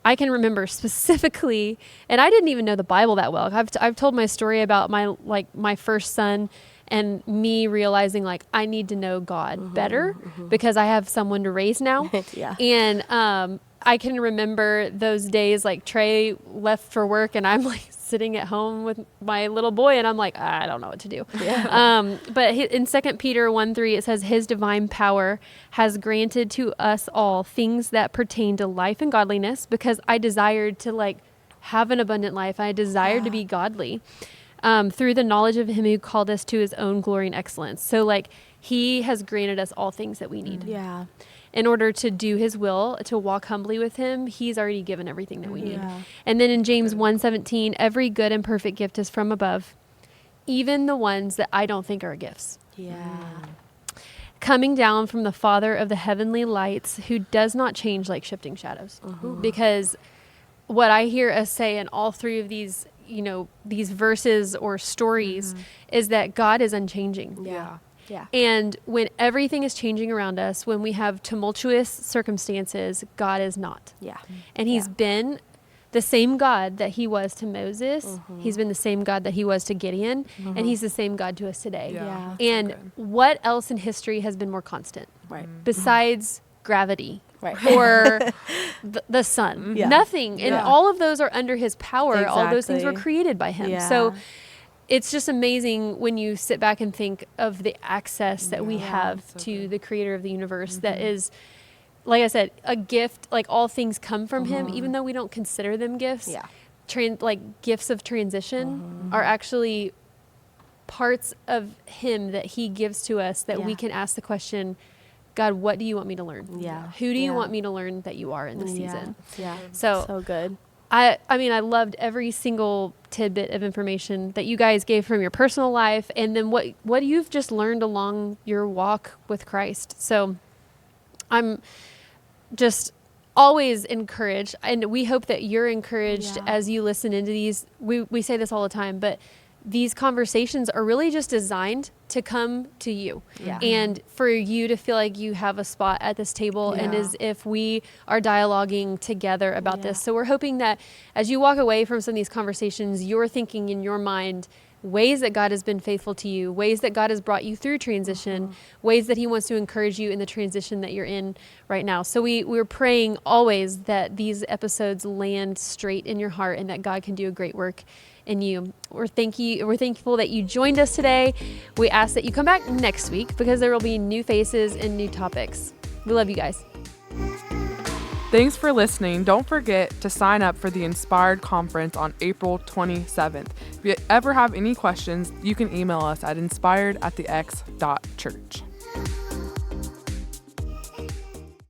I can remember specifically, and I didn't even know the Bible that well. I've told my story about my first son and me realizing like I need to know God better because I have someone to raise now. Yeah. And I can remember those days like Trey left for work and I'm like sitting at home with my little boy and I'm like, I don't know what to do. Yeah. But in 2 Peter 1:3, it says his divine power has granted to us all things that pertain to life and godliness, because I desired to like have an abundant life. I desired to be godly through the knowledge of him who called us to his own glory and excellence. So like he has granted us all things that we need. Yeah. In order to do his will, to walk humbly with him, he's already given everything that we need. Yeah. And then in James 1:17, every good and perfect gift is from above, even the ones that I don't think are gifts, Yeah. coming down from the Father of the heavenly lights, who does not change like shifting shadows. Because what I hear us say in all three of these, these verses or stories is that God is unchanging. Yeah. Yeah. And when everything is changing around us, when we have tumultuous circumstances, God is not. Yeah. And he's been the same God that he was to Moses. He's been the same God that he was to Gideon. And he's the same God to us today. Yeah. And So good. what else in history has been more constant Right. besides gravity? Right. Or the sun? Yeah. Nothing. And Yeah. all of those are under his power. All those things were Exactly. created by him. Yeah. So it's just amazing when you sit back and think of the access that we have so to good. the creator of the universe that is, like I said, a gift. Like all things come from him, even though we don't consider them gifts. Yeah. Like gifts of transition are actually parts of him that he gives to us that we Yeah. can ask the question, God, what do you want me to learn? Yeah. Who do you Yeah. want me to learn that you are in this season? Yeah. So So good. I mean, I loved every single tidbit of information that you guys gave from your personal life, and then what you've just learned along your walk with Christ. So I'm just always encouraged, and we hope that you're encouraged Yeah. as you listen into these. We say this all the time, but these conversations are really just designed to come to you Yeah. and for you to feel like you have a spot at this table and Yeah. as if we are dialoguing together about Yeah. this. So we're hoping that as you walk away from some of these conversations, you're thinking in your mind ways that God has been faithful to you, ways that God has brought you through transition, ways that he wants to encourage you in the transition that you're in right now. So we're praying always that these episodes land straight in your heart and that God can do a great work in you. We're thankful that you joined us today. We ask that you come back next week because there will be new faces and new topics. We love you guys. Thanks for listening. Don't forget to sign up for the Inspired Conference on April 27th. If you ever have any questions, you can email us at inspired@thex.church.